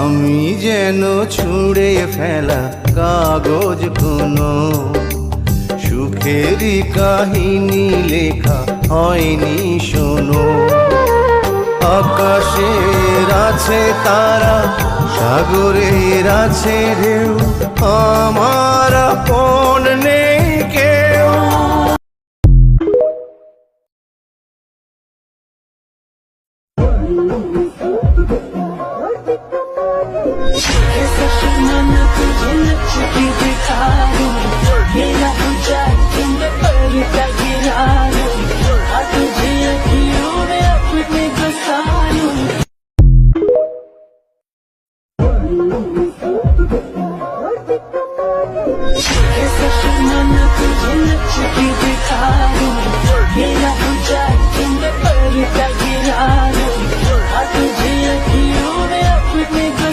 আমি যেন ছুঁড়ে ফেলা কাগজ কোনো, সুখেরই কাহিনী লেখা হয়নি শোনো। আকাশের আছে তারা, সাগরের আছে ঢেউ, আমার আপন নেই কেউ। Esa semana tuझे नच के दिखा दूं।